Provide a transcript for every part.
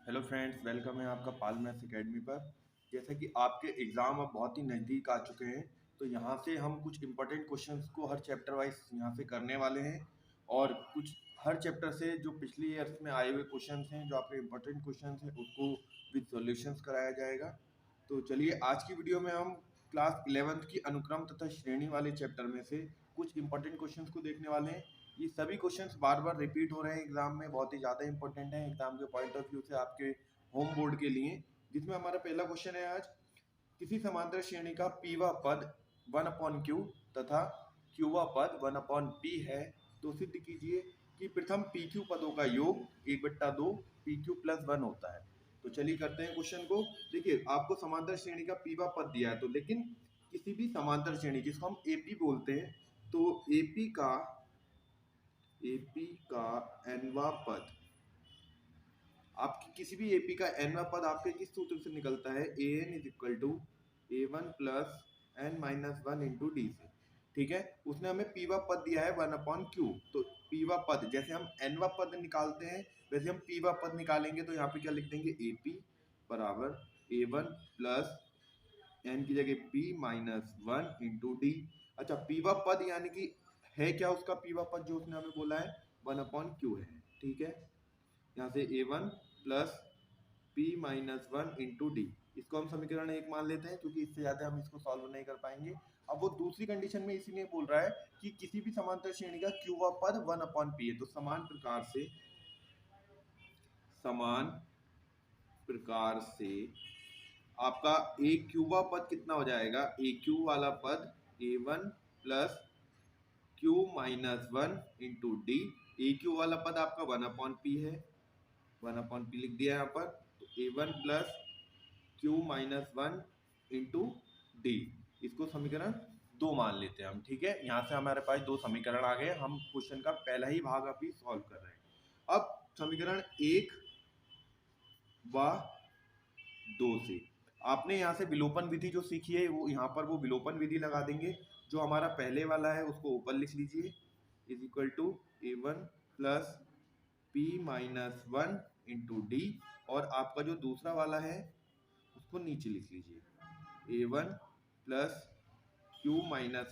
Hello friends, welcome है आपका पाल maths academy पर। जैसा कि आपके एग्ज़ाम अब बहुत ही नज़दीक आ चुके हैं, तो यहाँ से हम कुछ इंपॉर्टेंट क्वेश्चंस को हर चैप्टर वाइज यहाँ से करने वाले हैं। और कुछ हर चैप्टर से जो पिछले ईयर्स में आए हुए क्वेश्चंस हैं, जो आपके इंपॉर्टेंट क्वेश्चंस हैं, उसको विद सॉल्यूशंस कराया जाएगा। तो चलिए, आज की वीडियो में हम क्लास 11th की अनुक्रम तथा श्रेणी वाले चैप्टर में से कुछ इंपॉर्टेंट क्वेश्चंस को देखने वाले हैं। ये सभी क्वेश्चंस बार बार रिपीट हो रहे हैं एग्जाम में, बहुत ही ज़्यादा इंपॉर्टेंट है एग्जाम के पॉइंट ऑफ व्यू से, आपके होम बोर्ड के लिए। जिसमें हमारा पहला क्वेश्चन है आज, किसी समांतर श्रेणी का पीवा पद 1/q तथा क्यूवा पद 1/p है, तो सिद्ध कीजिए कि प्रथम pq पदों का योग 1/2 pq + 1 होता है। तो चलिए करते हैं क्वेश्चन को। देखिए, आपको समांतर श्रेणी का पीवा पद दिया है, तो लेकिन किसी भी समांतर श्रेणी जिसको हम एपी बोलते हैं, तो एपी का एनवा पद, आपकी किसी भी एपी का एनवा पद आपके किस सूत्र से निकलता है? an = a1 + n-1 × d से। ठीक है, उसने हमें पीवा पद दिया है 1/q। तो पीवा पद, जैसे हम एनवा पद निकालते हैं वैसे हम पीवा पद निकालेंगे। तो यहाँ पे क्या लिख देंगे? एपी बराबर a1 + n की जगह p - 1 × d। अच्छा, पीवा पद यानी कि है क्या उसका पीवा पद जो उसने हमें बोला है? 1/q है। ठीक है, यहाँ से a1 + p - 1 × d, इसको हम समीकरण 1 मान लेते हैं, क्योंकि इससे ज्यादा हम इसको सॉल्व नहीं कर पाएंगे। अब वो दूसरी कंडीशन में इसीलिए बोल रहा है कि किसी भी समांतर श्रेणी का क्यूवा पद 1/p है। तो समान प्रकार से आपका ए क्यूबा पद कितना हो जाएगा? ए क्यू वाला पद a1 + q - 1 × d। ए क्यू वाला पद आपका 1/p है, 1/p लिख दिया यहाँ पर। तो a1 + q - 1 × d, इसको समीकरण 2 मान लेते हैं हम। ठीक है, यहाँ से हमारे पास दो समीकरण आ गए। हम क्वेश्चन का पहला ही भाग अभी सॉल्व कर रहे हैं। अब समीकरण 1 व 2 से आपने यहाँ से विलोपन विधि जो सीखी है, वो यहाँ पर वो विलोपन विधि लगा देंगे। जो हमारा पहले वाला है उसको ऊपर लिख लीजिए, = a1 + p - 1 × d। और आपका जो दूसरा वाला है उसको नीचे लिख लीजिए, a1 + q - 1 ×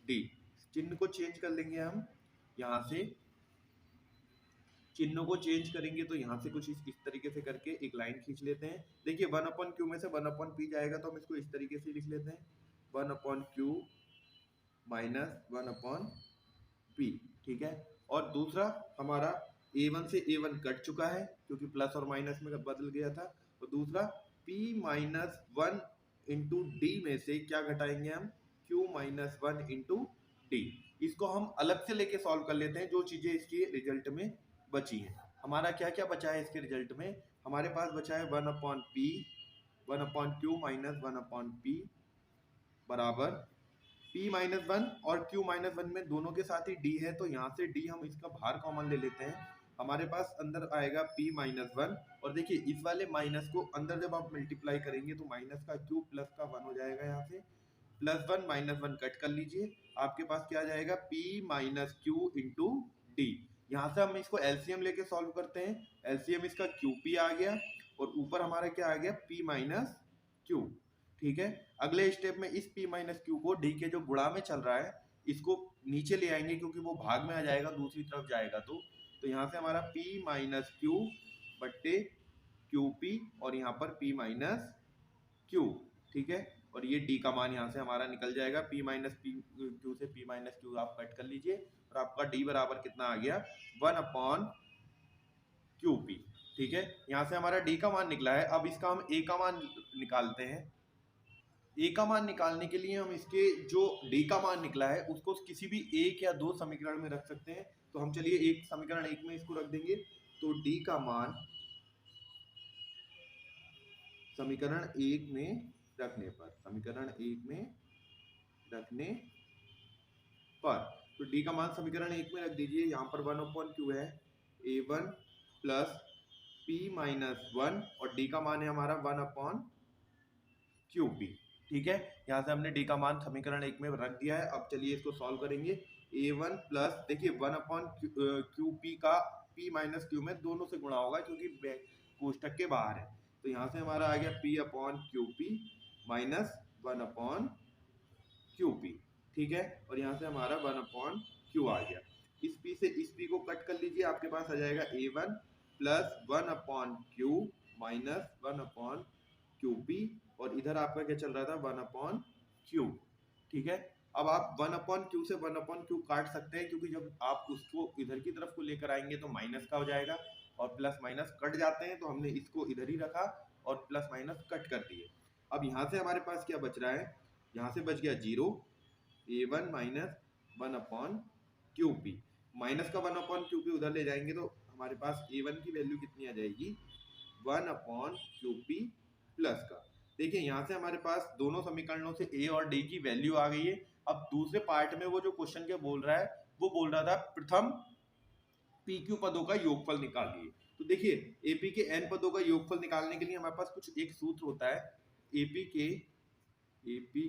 d। चिन्ह को चेंज कर लेंगे हम, यहाँ से चिन्हों को चेंज करेंगे। तो यहाँ से कुछ इस तरीके से करके एक लाइन खींच लेते हैं। देखिए, 1/q में से 1/p जाएगा, तो हम इसको इस तरीके से लिख लेते हैं, 1/q - 1/p। ठीक है, और दूसरा हमारा a1 से a1 कट चुका है क्योंकि प्लस और माइनस में बदल गया था। और दूसरा p - 1 × d में से क्या घटाएंगे हम? q - 1 × d। इसको हम अलग से लेके सॉल्व कर लेते हैं, जो चीजें इसके रिजल्ट में बची है। हमारा क्या क्या बचा है इसके रिजल्ट में? हमारे पास बचा है 1/p, 1/q - 1/p बराबर p - 1 और q - 1 में दोनों के साथ ही d है, तो यहाँ से d हम इसका बाहर कॉमन ले लेते हैं। हमारे पास अंदर आएगा p - 1। और देखिए, इस वाले माइनस को अंदर जब आप मल्टीप्लाई करेंगे तो माइनस का क्यूब प्लस का 1 हो जाएगा। यहाँ से +1 - 1 कट कर लीजिए, आपके पास क्या आ जाएगा? p - q × d। यहाँ से हम इसको एलसीएम लेके सॉल्व करते हैं। एलसीएम इसका QP आ गया और ऊपर हमारा क्या आ गया? p - q। ठीक है, अगले स्टेप में इस p - q को d के जो गुणा में चल रहा है इसको नीचे ले आएंगे, क्योंकि वो भाग में आ जाएगा, दूसरी तरफ जाएगा। तो यहाँ से हमारा p - q बट्टे QP और यहाँ पर p - q। ठीक है, और ये d का मान यहाँ से हमारा निकल जाएगा। p - q से p - q आप कट कर लीजिए और आपका d बराबर कितना आ गया? 1/QP। ठीक है, यहाँ से हमारा d का मान निकला है। अब इसका हम a का मान निकालते हैं। a का मान निकालने के लिए हम इसके जो d का मान निकला है उसको किसी भी एक या दो समीकरण में रख सकते हैं। तो हम चलिए एक समीकरण 1 में इसको रख देंगे। तो d का मान समीकरण 1 में रखने पर तो d का मान समीकरण 1 में रख दीजिए। यहाँ पर 1/q है, a1 + p - 1 और d का मान है हमारा 1/QP। ठीक है, यहाँ से हमने d का मान समीकरण 1 में रख दिया है। अब चलिए इसको सॉल्व करेंगे। a1 प्लस, देखिए 1/QP का p - q में दोनों से गुणा होगा, क्योंकि कोष्टक के बाहर है। तो यहाँ से हमारा आ गया P upon Q P minus 1 upon Q P, ठीक है। और यहाँ से हमारा 1 अपॉन क्यू आ गया। इस P से इस P को कट कर लीजिए, आपके पास आ जाएगा A1 plus 1 upon Q minus 1 upon Q P, और इधर आपका क्या चल रहा था 1 अपॉन क्यू, ठीक है। अब आप 1 अपॉन क्यू से 1 अपॉन क्यू काट सकते हैं, क्योंकि जब आप उसको इधर की तरफ को लेकर आएंगे तो माइनस का हो जाएगा, और प्लस माइनस कट जाते हैं, तो हमने इसको इधर ही रखा और प्लस माइनस कट कर दिए। अब यहाँ से हमारे पास क्या बच रहा है, यहाँ से बच गया 0, A1 minus 1 upon Q P, minus का 1 अपॉन क्यू पी उधर ले जाएंगे तो हमारे पास A1 की वैल्यू कितनी आ जाएगी 1 अपॉन क्यू पी प्लस का। देखिए यहाँ से हमारे पास दोनों समीकरणों से A और D की वैल्यू आ गई है। अब दूसरे पार्ट में वो जो क्वेश्चन क्या बोल रहा है, वो बोल रहा था प्रथम पी क्यू पदों का योगफल निकालिए। तो देखिए एपी के एन पदों का योगफल निकालने के लिए हमारे पास कुछ एक सूत्र होता है, एपी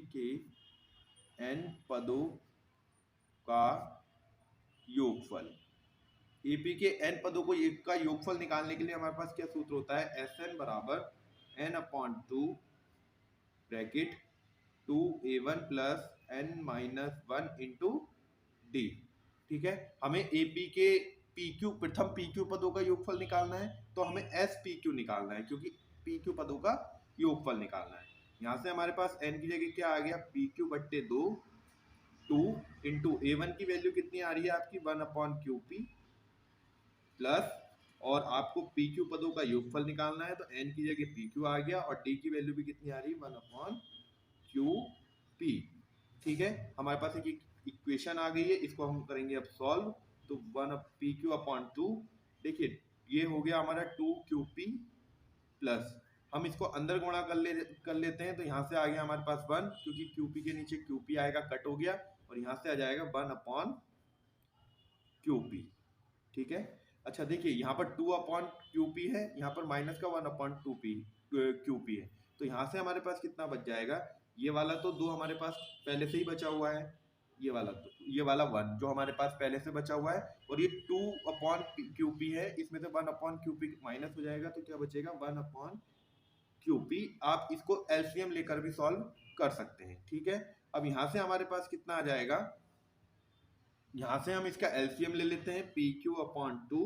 के एन पदों का योगफल। एपी के एन पदों को का योगफल निकालने के लिए हमारे पास क्या सूत्र होता है, एस एन बराबर n upon 2 bracket 2a1 plus n minus 1 into d, ठीक है। हमें एपी के पीक्यू प्रथम पीक्यू पदों का योगफल निकालना है, तो हमें एस पीक्यू निकालना है, क्योंकि पीक्यू पदों का योगफल निकालना है। यहाँ से हमारे पास एन की जगह क्या आ गया पीक्यू बट्टे 2 इंटू A1 की वैल्यू कितनी आ रही है आपकी 1 अपॉन क्यू पी प्लस, और आपको पी क्यू पदों का योगफल निकालना है, तो n की जगह पी क्यू आ गया, और d की वैल्यू भी कितनी आ रही है 1 अपॉन क्यू पी, ठीक है। हमारे पास एक इक्वेशन आ गई है, इसको हम करेंगे अब सॉल्व। तो 1 पी क्यू अपॉन 2, देखिए ये हो गया हमारा 2 क्यू पी प्लस, हम इसको अंदर गुणा कर लेते हैं, तो यहाँ से आ गया हमारे पास 1, क्योंकि क्यू पी के नीचे क्यू पी आएगा कट हो गया, और यहाँ से आ जाएगा 1 अपॉन क्यू पी, ठीक है। अच्छा देखिए यहाँ पर 2 अपॉन क्यू पी है, यहाँ पर माइनस का 1 अपॉन क्यू पी है, तो यहाँ से हमारे पास कितना बच जाएगा, ये वाला तो 2 हमारे पास पहले से ही बचा हुआ है, ये वाला 1 जो हमारे पास पहले से बचा हुआ है, और ये 2 अपॉन क्यू पी है, इसमें से 1 अपॉन क्यू पी माइनस हो जाएगा, तो क्या बचेगा 1 अपॉन क्यू पी। आप इसको एलसीएम लेकर भी सॉल्व कर सकते हैं, ठीक है। अब यहाँ से हमारे पास कितना आ जाएगा, यहाँ से हम इसका एलसीएम ले लेते हैं पी क्यू अपॉन 2,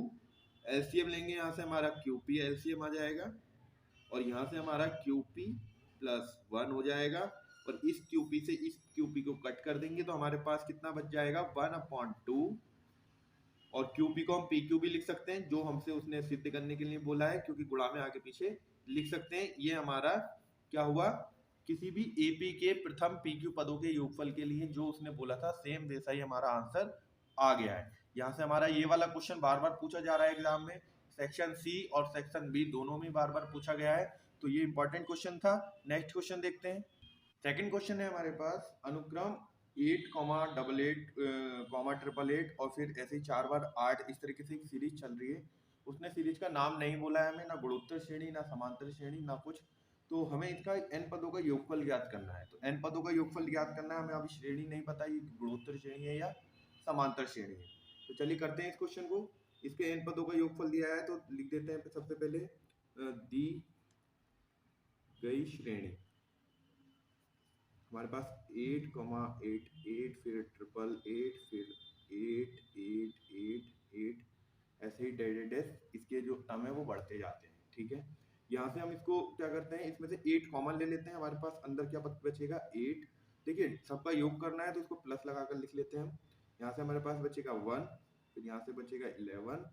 एलसीएम लेंगे, यहाँ से हमारा क्यू पी एलसीएम आ जाएगा, और यहाँ से हमारा क्यू पी प्लस 1 हो जाएगा, और इस क्यू पी से इस क्यू पी को कट कर देंगे, तो हमारे पास कितना बच जाएगा 1 अपॉन 2, और क्यू पी को हम पी क्यू भी लिख सकते हैं, जो हमसे उसने सिद्ध करने के लिए बोला है, क्योंकि गुणा में आगे पीछे लिख सकते हैं। ये हमारा क्या हुआ, किसी भी एपी के प्रथम पीक्यू पदों के योगफल के लिए जो उसने बोला था सेम वैसा ही हमारा आंसर आ गया है। यहाँ से हमारा ये वाला क्वेश्चन बार बार पूछा जा रहा है एग्जाम में, सेक्शन सी और सेक्शन बी दोनों में बार बार पूछा गया है, तो ये इंपॉर्टेंट क्वेश्चन था। नेक्स्ट क्वेश्चन देखते हैं। सेकंड क्वेश्चन है हमारे पास, अनुक्रम 8, 88, 888 और फिर ऐसे ही 4 बार 8, इस तरीके से एक सीरीज चल रही है। उसने सीरीज का नाम नहीं बोला है हमें, ना गुणोत्तर श्रेणी, ना समांतर श्रेणी, ना कुछ, तो हमें इसका n पदों का योगफल ज्ञात करना है। तो n पदों का योगफल ज्ञात करना है, हमें अभी श्रेणी नहीं पता ये गुणोत्तर श्रेणी है या समांतर श्रेणी है। तो चलिए करते हैं इस क्वेश्चन को। इसके n पदों का योगफल दिया है, तो लिख देते हैं सबसे पहले दी गई श्रेणी, हमारे पास 8, 88, फिर 888, फिर 8, 8, 8, 8, ऐसे ही डेडेडेस इसके जो टर्म है वो बढ़ते जाते हैं, ठीक है। यहाँ से हम इसको क्या करते हैं, इसमें से 8 कॉमन ले लेते हैं, हमारे पास अंदर क्या बचेगा 8, देखिए सबका योग करना है तो इसको प्लस लगाकर लिख लेते हैं हम। यहाँ से हमारे पास बचेगा 1, फिर यहाँ से बचेगा 11,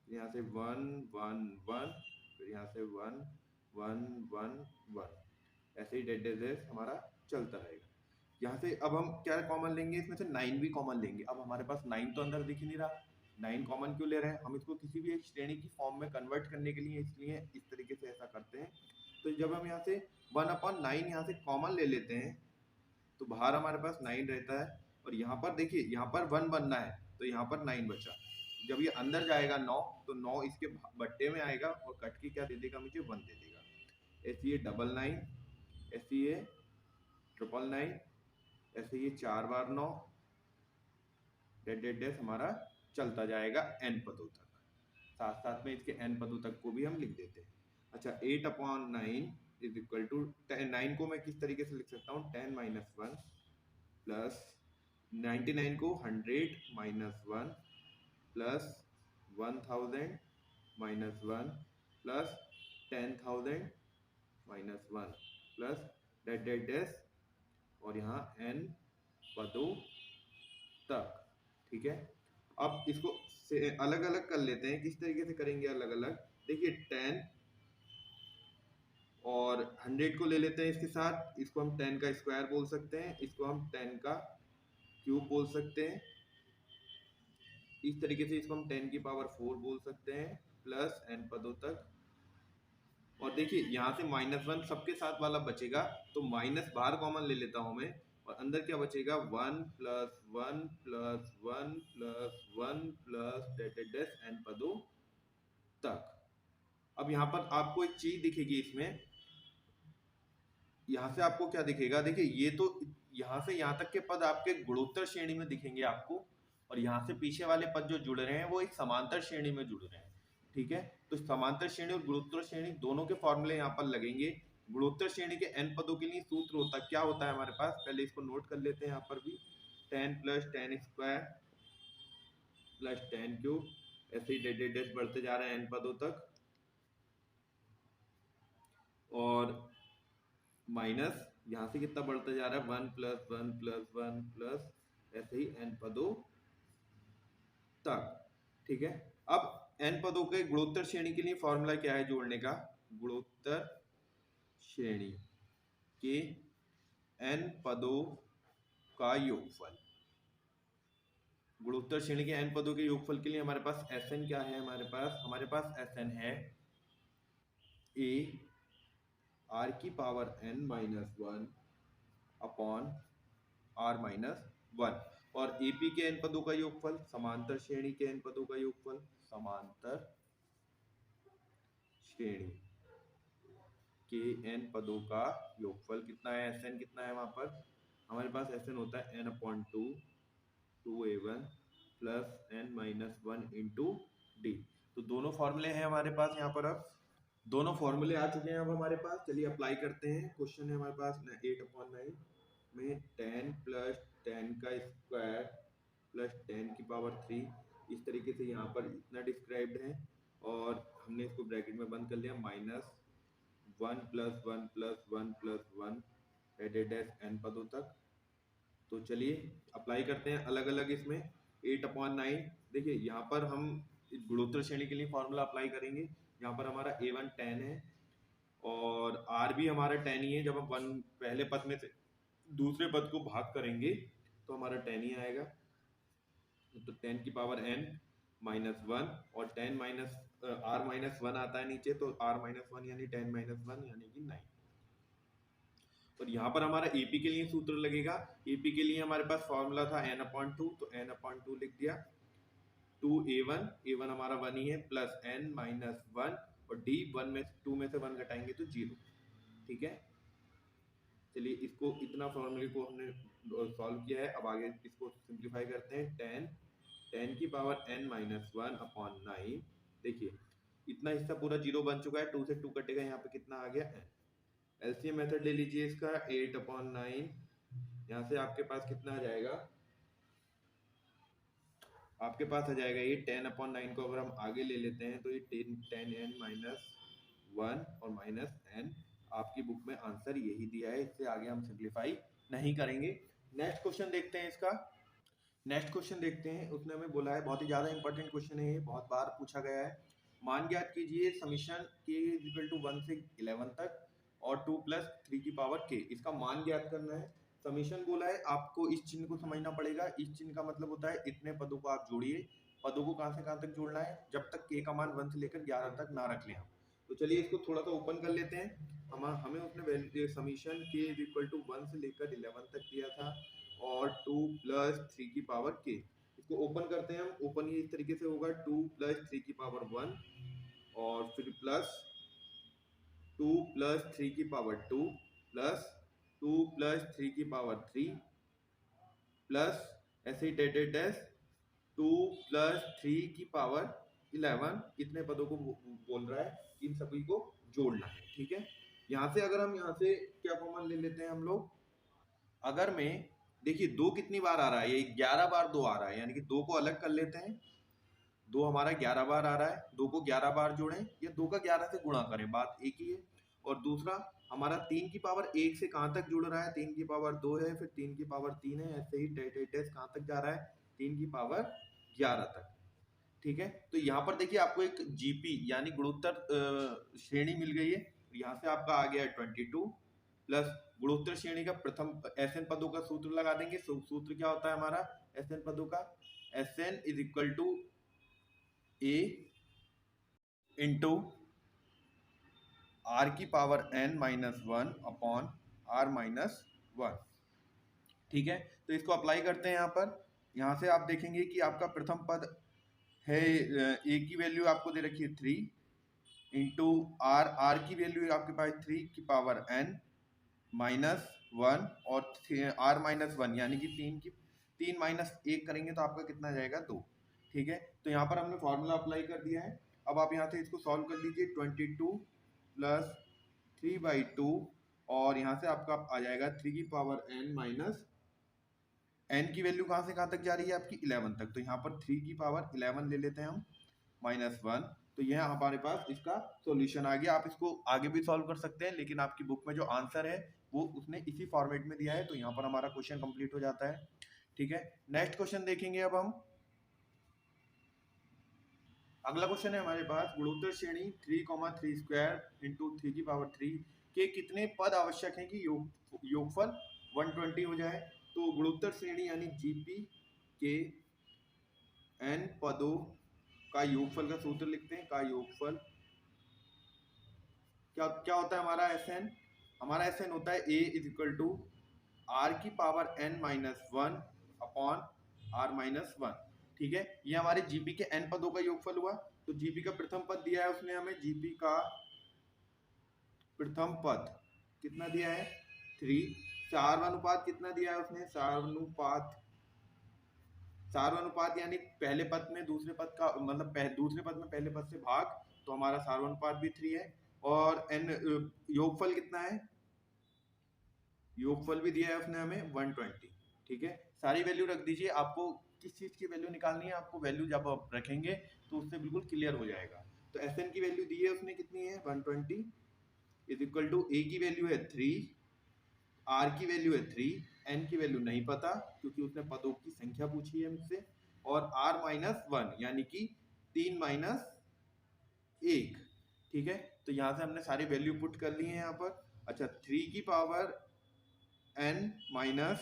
यहाँ से 1, 1, 1, फिर यहाँ से 1, 1, 1, 1, ऐसे ही डेडेडेस हमारा चलता रहेगा। यहाँ से अब हम क्या कॉमन लेंगे, इसमें से 9 भी कॉमन लेंगे। अब हमारे पास 9 तो अंदर दिख ही नहीं रहा, 9 कॉमन क्यों ले रहे हैं, हम इसको किसी भी एक श्रेणी की फॉर्म में कन्वर्ट करने के लिए इसलिए इस तरीके से ऐसा करते हैं। तो जब हम यहाँ से 1/9 यहाँ से कॉमन ले लेते हैं, तो बाहर हमारे पास 9 रहता है, और यहाँ पर देखिए यहाँ पर 1 बनना है, तो यहाँ पर 9 बचा। जब ये अंदर जाएगा 9, तो 9 इसके बट्टे में आएगा, और कट के क्या दे देगा मुझे 1 दे देगा। ऐसे ये 99, ऐसे ये 999, ऐसे ये 4 बार 9, डेड हमारा चलता जाएगा n पदों तक। साथ साथ में इसके n पदों तक को भी हम लिख देते हैं। अच्छा 8/9 इज इक्वल टू 9 को मैं किस तरीके से लिख सकता हूँ 10 माइनस 1 प्लस 99 को 100 minus 1 plus 1000 minus 1 plus 10,000 minus 1 plus डेट डेट डेस और यहाँ n पदों तक। ठीक है, अब इसको अलग अलग कर लेते हैं। किस तरीके से करेंगे अलग अलग? देखिए 10 और 100 को ले लेते हैं इसके साथ, इसको हम 10 का स्क्वायर बोल सकते हैं, इसको हम 10 का क्यूब बोल सकते हैं। इस तरीके से इसको हम 10 की पावर 4 बोल सकते हैं प्लस n पदों तक। और देखिए यहाँ से -1 सबके साथ वाला बचेगा, तो माइनस बाहर कॉमन ले लेता हूं मैं, और अंदर क्या बचेगा 1 प्लस 1 प्लस 1 प्लस 1 प्लस डेट n पदों तक। अब यहाँ पर आपको एक चीज दिखेगी इसमें, यहाँ से आपको क्या दिखेगा? देखिए ये तो यहाँ से यहाँ तक के पद आपके गुणोत्तर श्रेणी में दिखेंगे आपको, और यहाँ से पीछे वाले पद जो जुड़ रहे हैं वो एक समांतर श्रेणी में जुड़ रहे हैं। ठीक है, तो समांतर श्रेणी और गुणोत्तर श्रेणी दोनों के फॉर्मूले यहाँ पर लगेंगे। गुणोत्तर श्रेणी के n पदों के लिए सूत्र होता क्या होता है हमारे पास, पहले इसको नोट कर लेते हैं यहाँ पर भी, 10 प्लस 10 स्क्वायर प्लस 10 क्यूब, ऐसे ही डेट डेट बढ़ते जा रहे हैं n पदों तक, और माइनस यहाँ से कितना बढ़ता जा रहा है 1 प्लस 1 प्लस 1 प्लस ऐसे ही n पदों तक। ठीक है, अब n पदों के गुणोत्तर श्रेणी के लिए फॉर्मूला क्या है जोड़ने का? गुणोत्तर श्रेणी के n पदों का योगफल। गुणोत्तर श्रेणी के n पदों के योगफल के लिए हमारे पास Sn क्या है? हमारे पास Sn है a r की power n minus 1 upon r minus 1, और AP के n पदों का योगफल, समांतर श्रेणी के n पदों का योगफल, समांतर श्रेणी के n पदों का योगफल कितना है? Sn कितना है वहां पर? हमारे पास Sn होता है n/2 2a1 plus n minus 1 into D. तो दोनों फॉर्मूले हैं हमारे पास यहाँ पर, अब दोनों फॉर्मूले आ चुके हैं अब हमारे पास। चलिए अप्लाई करते हैं। क्वेश्चन है हमारे पास 8/9 में 10 प्लस 10 का स्क्वायर प्लस 10 की पावर 3, इस तरीके से यहाँ पर इतना डिस्क्राइब्ड है, और हमने इसको ब्रैकेट में बंद कर लिया, माइनस 1 प्लस 1 प्लस 1 प्लस 1 डेट n पदों तक। तो चलिए अप्लाई करते हैं अलग अलग इसमें। 8/9 देखिए यहाँ पर हम गुणोत्तर श्रेणी के लिए फॉर्मूला अप्लाई करेंगे। यहाँ पर हमारा a1 10 है और r भी हमारा 10 ही है। जब हम वन पहले पद में से दूसरे पद को भाग करेंगे तो हमारा 10 ही आएगा। तो 10 की पावर n माइनस 1, और 10 माइनस r माइनस 1 आता है नीचे, तो r माइनस 1 यानी 10 माइनस 1 यानी कि 9। और यहाँ पर हमारा AP के लिए सूत्र लगेगा। AP के लिए हमारे पास फॉर्मूला था n/2, तो n/2 लिख दिया, 2a1 हमारा 1 ही है, प्लस n माइनस 1, और d 2 में से 1 घटाएंगे तो 0। ठीक है, चलिए इसको इतना फॉर्मूले को हमने सॉल्व किया है। अब आगे इसको सिंप्लीफाई करते हैं। 10 की पावर n माइनस 1 अपॉन 9, देखिए इतना हिस्सा पूरा 0 बन चुका है, 2 से 2 कटेगा, यहाँ पे कितना आ गया n। एलसीएम मेथड ले लीजिए इसका, 8/9, यहाँ से आपके पास कितना आ जाएगा? आपके पास आ जाएगा ये 10/9 को अगर हम आगे ले लेते हैं तो ये 10n माइनस 1 और माइनस n। आपकी बुक में आंसर यही दिया है, इससे आगे हम सिंप्लीफाई नहीं करेंगे। नेक्स्ट क्वेश्चन देखते हैं इसका। नेक्स्ट क्वेश्चन देखते हैं, उसने हमें बोला है, बहुत ही ज्यादा इंपॉर्टेंट क्वेश्चन है ये, बहुत बार पूछा गया है। मान ज्ञात कीजिए समीशन k इक्वल टू 1 से 11 तक और 2 प्लस 3 की पावर k, इसका मान ज्ञात करना है। समीशन बोला है, आपको इस चिन्ह को समझना पड़ेगा। इस चिन्ह का मतलब होता है इतने पदों को आप जोड़िए। पदों को कहाँ से कहाँ तक जोड़ना है? जब तक k का मान 1 से लेकर 11 तक ना रख लें हम। तो चलिए इसको थोड़ा सा ओपन कर लेते हैं। हमें उसने समीशन k इक्वल टू 1 से लेकर 11 तक दिया था, और 2 प्लस 3 की पावर k। इसको ओपन करते हैं हम। ओपन ये इस तरीके से होगा, 2 प्लस 3 की पावर 1, और फिर प्लस 2 प्लस 3 की पावर 2, प्लस 2 प्लस 3 की पावर 3, प्लस ऐसे ही डेट 2 प्लस 3 की पावर 11 इतने पदों को बोल रहा है, इन सभी को जोड़ना है। ठीक है, यहाँ से अगर हम यहाँ से क्या कॉमन ले लेते हैं हम लोग, अगर मैं देखिए 2 कितनी बार आ रहा है, ये 11 बार 2 आ रहा है, यानी कि 2 को अलग कर लेते हैं, 2 हमारा 11 बार आ रहा है, 2 को 11 बार जोड़ें या 2 का 11 से गुणा करें, बात एक ही है। और दूसरा हमारा 3 की पावर 1 से कहाँ तक जुड़ रहा है, 3 की पावर 2 है, फिर 3 की पावर 3 है, ऐसे ही टेस्ट कहाँ तक जा रहा है, 3 की पावर 11 तक। ठीक है, तो यहाँ पर देखिए आपको एक जीपी यानी गुणोत्तर श्रेणी मिल गई है। यहाँ से आपका आ गया 22 प्लस गुणोत्तर श्रेणी का प्रथम एसएन पदों का सूत्र लगा देंगे। सूत्र क्या होता है हमारा एसएन पदों का, S n is equal to a into r की power n minus 1 upon r minus 1। ठीक है, तो इसको अप्लाई करते हैं यहाँ पर। यहाँ से आप देखेंगे कि आपका प्रथम पद है, ए की वैल्यू आपको दे रखी है 3 इंटू आर की वैल्यू आपके पास 3 की पावर एन माइनस 1 और आर माइनस 1 यानी कि 3 माइनस 1 करेंगे तो आपका कितना जाएगा 2। ठीक है, तो यहाँ पर हमने फॉर्मूला अप्लाई कर दिया है। अब आप यहाँ से इसको सॉल्व कर लीजिए, 22 प्लस 3/2 और यहाँ से आपका आ जाएगा 3 की पावर n माइनस n की वैल्यू कहाँ से कहाँ तक जा रही है आपकी 11 तक, तो यहाँ पर 3 की पावर 11 ले लेते हैं हम माइनस 1। तो यह हमारे पास इसका सॉल्यूशन आ गया। आप इसको आगे भी सॉल्व कर सकते हैं, लेकिन आपकी बुक में जो आंसर है वो उसने इसी फॉर्मेट में दिया है, तो यहाँ पर हमारा क्वेश्चन कंप्लीट हो जाता है। ठीक है, नेक्स्ट क्वेश्चन देखेंगे अब हम। अगला क्वेश्चन है हमारे पास, गुणोत्तर श्रेणी 3, 3 स्क्वायर इंटू 3 की पावर 3 के कितने पद आवश्यक हैं कि योगफल 120 हो जाए। तो गुणोत्तर श्रेणी यानी जीपी के n पदों का योगफल का सूत्र लिखते हैं। का योगफल क्या क्या होता है हमारा एसएन, हमारा एसएन होता है a is equal to r की power n minus 1 upon r minus 1। ठीक है, ये हमारे जीपी के n पदों का योगफल हुआ। तो जीपी का प्रथम पद दिया है उसने हमें, जीपी का प्रथम पद कितना दिया है 3, सार्वनुपात कितना दिया है उसने, सार्वनुपात यानी पहले पद में दूसरे पद का मतलब दूसरे पद में पहले पद से भाग, तो हमारा सार्वनुपात भी 3 है। और n योगफल कितना है, योगफल भी दिया है उसने हमें 120। ठीक है, सारी वैल्यू रख दीजिए। आपको किस चीज की वैल्यू निकालनी है, आपको वैल्यू जब आप रखेंगे तो उससे बिल्कुल क्लियर हो जाएगा। तो एसएन की वैल्यू दी है उसने कितनी है 120 इज इक्वल टू ए की वैल्यू है 3, आर की वैल्यू है 3, एन की वैल्यू नहीं पता क्योंकि उसने पदों की संख्या पूछी है मुझसे, और आर माइनस 1 यानी कि 3 माइनस 1। ठीक है, तो यहाँ से हमने सारी वैल्यू पुट कर ली है यहाँ पर। अच्छा, 3 की पावर n माइनस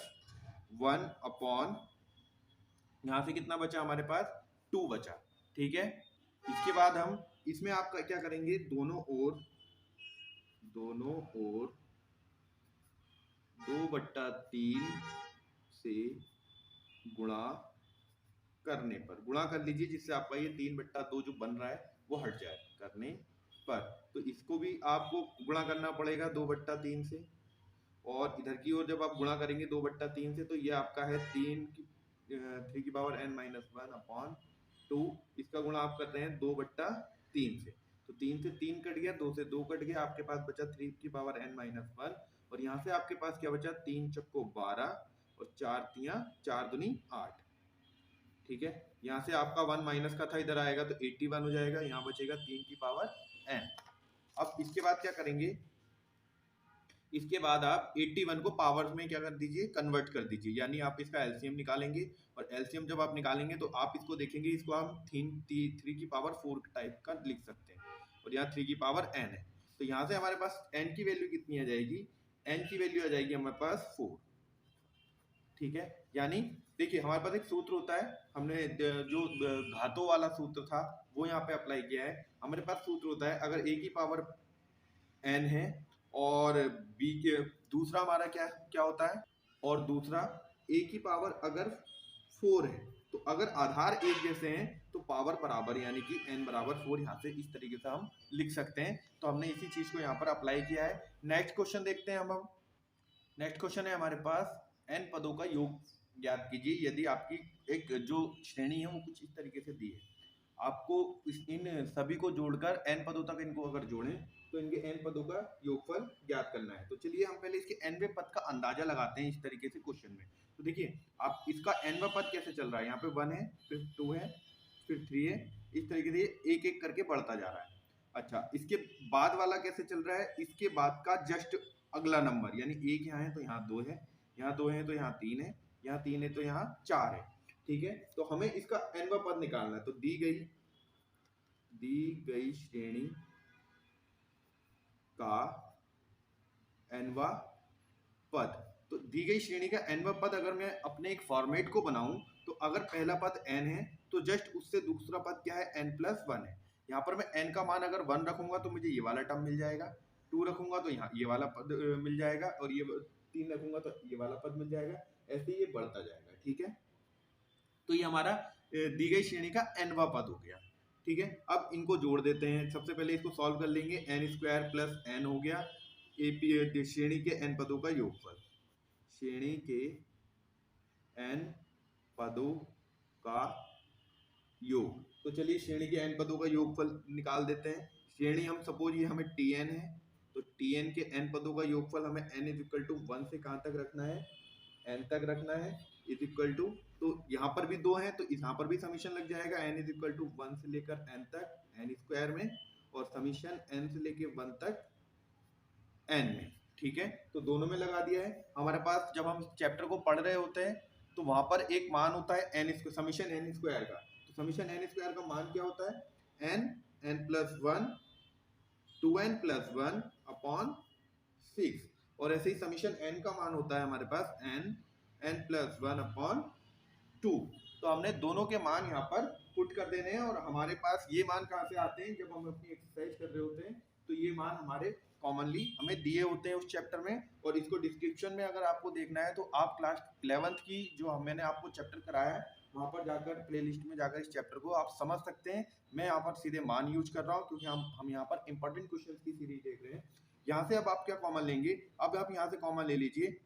1 अपॉन यहाँ से कितना बचा हमारे पास 2 बचा। ठीक है, इसके बाद हम इसमें आप क्या करेंगे, दोनों ओर 2/3 से गुणा करने पर गुणा कर लीजिए, जिससे आपका ये 3/2 जो बन रहा है वो हट जाए करने पर। तो इसको भी आपको गुणा करना पड़ेगा 2/3 से, और इधर की ओर जब आप गुणा करेंगे 2/3 से तो ये आपका है 3 की पावर n माइनस 1 अपॉन 2। इसका गुणा आप कर रहे हैं 2/3 से, तो 3 से 3 कट गया, 2 से 2 कट गया, आपके पास बचा 3 की पावर n माइनस 1। और यहाँ से आपके पास क्या बचा, 3 चक्को 12 और 4 तियां 4 दूनी 8। ठीक है, यहाँ से आपका 1 माइनस का था, इधर आएगा तो 81 हो जाएगा, यहाँ बचेगा 3 की पावर n। अब इसके बाद क्या करेंगे, इसके बाद आप 81 को पावर्स में क्या कर दीजिए, कन्वर्ट कर दीजिए, यानी आप इसका एलसीएम निकालेंगे। और एलसीएम जब आप निकालेंगे तो आप इसको देखेंगे, इसको हम 3 की पावर 4 टाइप का लिख सकते हैं, और यहाँ 3 की पावर n है। तो यहाँ से हमारे पास n की वैल्यू कितनी आ जाएगी, n की वैल्यू आ जाएगी हमारे पास 4। ठीक है, यानी देखिए हमारे पास एक सूत्र होता है, हमने जो घातों वाला सूत्र था वो यहाँ पे अप्लाई किया है। हमारे पास सूत्र होता है, अगर a की पावर n है और b के दूसरा हमारा क्या क्या होता है, और दूसरा a की पावर अगर 4 है, तो अगर आधार एक जैसे हैं तो पावर बराबर, यानी कि n बराबर 4 यहाँ से इस तरीके से हम लिख सकते हैं। तो हमने इसी चीज को यहाँ पर अप्लाई किया है। नेक्स्ट क्वेश्चन देखते हैं हम। नेक्स्ट क्वेश्चन है हमारे पास, n पदों का योग ज्ञात कीजिए यदि आपकी एक जो श्रेणी है वो कुछ इस तरीके से दी है। आपको इन सभी को जोड़कर n पदों तक इनको अगर जोड़ें तो इनके n पदों का योगफल ज्ञात करना है। तो चलिए हम पहले इसके nवें पद का अंदाजा लगाते हैं इस तरीके से क्वेश्चन में। तो देखिए आप इसका nवां पद कैसे चल रहा है, यहाँ पे 1 है, फिर 2 है, फिर 3 है, इस तरीके से एक एक करके बढ़ता जा रहा है। अच्छा, इसके बाद वाला कैसे चल रहा है, इसके बाद का जस्ट अगला नंबर, यानी एक यहाँ है तो यहाँ 2 है, यहाँ 2 है तो यहाँ 3 है, यहाँ 3 है तो यहाँ 4 है। ठीक है, तो हमें इसका nवां पद निकालना है। तो दी गई श्रेणी का nवां पद, तो दी गई श्रेणी का nवां पद अगर मैं अपने एक फॉर्मेट को बनाऊं तो अगर पहला पद n है तो जस्ट उससे दूसरा पद क्या है, n+1 है। यहाँ पर मैं n का मान अगर 1 रखूंगा तो मुझे ये वाला टर्म मिल जाएगा, 2 रखूंगा तो यहाँ ये वाला पद मिल जाएगा, और ये 3 रखूंगा तो ये वाला पद मिल जाएगा, ऐसे ये बढ़ता जाएगा। ठीक है, तो ये हमारा दी गई श्रेणी का nवां पद हो गया। ठीक है, अब इनको जोड़ देते हैं। सबसे पहले इसको सॉल्व कर लेंगे, n² + n हो गया श्रेणी के n पदों का योगफल, श्रेणी के n पदों का योग। तो चलिए श्रेणी के n पदों का योगफल निकाल देते हैं। श्रेणी हम सपोज ये हमें Tn है, तो Tn के n पदों का योगफल हमें n = 1 से कहाँ तक रखना है, n तक रखना है, = तो यहाँ पर भी 2 है तो यहाँ पर भी समीशन लग जाएगा, n = 1 से लेकर n तक n² में, और समीशन n से लेकर 1 तक n में। ठीक है, तो दोनों में लगा दिया है। हमारे पास जब हम चैप्टर को पढ़ रहे होते हैं तो वहां पर एक मान होता है समीशन n² का। तो समीशन n² का मान क्या होता है, n+1 2n+1 अपॉन 6, और ऐसे ही समीशन n का मान होता है हमारे पास n+1 अपॉन 2। तो हमने दोनों के मान यहाँ पर पुट कर देने हैं, और हमारे पास ये मान कहाँ से आते हैं, जब हम अपनी एक्सरसाइज कर रहे होते हैं तो ये मान हमारे कॉमनली हमें दिए होते हैं उस चैप्टर में। और इसको डिस्क्रिप्शन में अगर आपको देखना है तो आप क्लास 11th की जो मैंने आपको चैप्टर कराया है वहाँ पर जाकर प्लेलिस्ट में जाकर इस चैप्टर को आप समझ सकते हैं। मैं यहाँ पर सीधे मान यूज कर रहा हूँ क्योंकि हम यहाँ पर इंपॉर्टेंट क्वेश्चंस की सीरीज देख रहे हैं। यहाँ से अब आप क्या कॉमन लेंगे, अब आप यहाँ से कॉमन ले लीजिए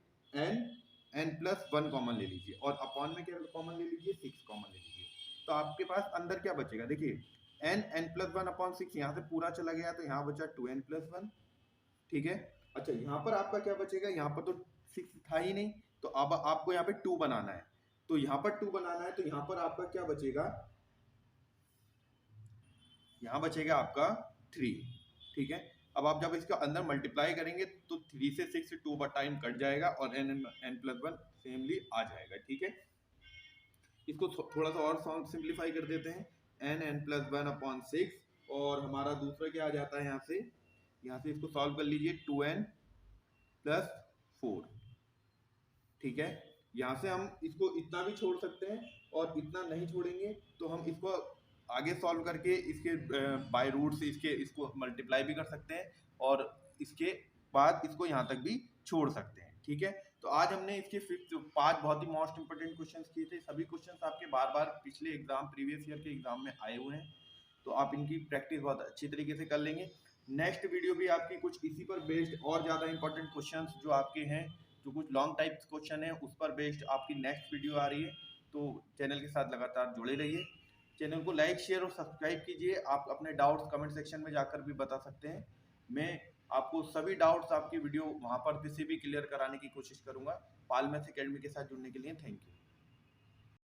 n+1 कॉमन ले लीजिए, और अपॉन में क्या कॉमन ले लीजिए, 6 कॉमन ले लीजिए। तो आपके पास अंदर क्या बचेगा, देखिए n+1 अपॉन 6 यहाँ से पूरा चला गया तो यहाँ बचा 2n+1। ठीक है, अच्छा यहाँ पर आपका क्या बचेगा, यहाँ पर तो 6 था ही नहीं, तो अब आपको यहाँ पे 2 बनाना है। तो यहाँ पर 2 बनाना है तो यहाँ पर आपका क्या बचेगा, यहाँ बचेगा आपका 3। ठीक है, अब आप जब इसका अंदर मल्टीप्लाई करेंगे तो 3 से 6 2 टाइम कट जाएगा और n+1 सेमली आ जाएगा। ठीक है, इसको थोड़ा सा और सिंप्लीफाई कर देते हैं, n+1 अपॉन 6, और हमारा दूसरा क्या आ जाता है, यहाँ से इसको सॉल्व कर लीजिए, 2n+4। ठीक है, यहाँ से हम इसको इतना भी छोड़ सकते हैं और इतना नहीं छोड़ेंगे तो हम इसको आगे सॉल्व करके इसके बाय रूट से इसको मल्टीप्लाई भी कर सकते हैं, और इसके बाद इसको यहाँ तक भी छोड़ सकते हैं। ठीक है, तो आज हमने इसके 5 बहुत ही मोस्ट इंपोर्टेंट क्वेश्चंस किए थे। सभी क्वेश्चंस आपके बार बार पिछले एग्जाम प्रीवियस ईयर के एग्जाम में आए हुए हैं, तो आप इनकी प्रैक्टिस बहुत अच्छी तरीके से कर लेंगे। नेक्स्ट वीडियो भी आपकी कुछ इसी पर बेस्ड और ज़्यादा इंपॉर्टेंट क्वेश्चंस जो आपके हैं, जो कुछ लॉन्ग टाइप्स क्वेश्चन है उस पर बेस्ड आपकी नेक्स्ट वीडियो आ रही है। तो चैनल के साथ लगातार जुड़े रहिए, चैनल को लाइक शेयर और सब्सक्राइब कीजिए। आप अपने डाउट्स कमेंट सेक्शन में जाकर भी बता सकते हैं, मैं आपको सभी डाउट्स आपकी वीडियो वहाँ पर से भी क्लियर कराने की कोशिश करूँगा। पाल मैथ्स अकेडमी के साथ जुड़ने के लिए थैंक यू।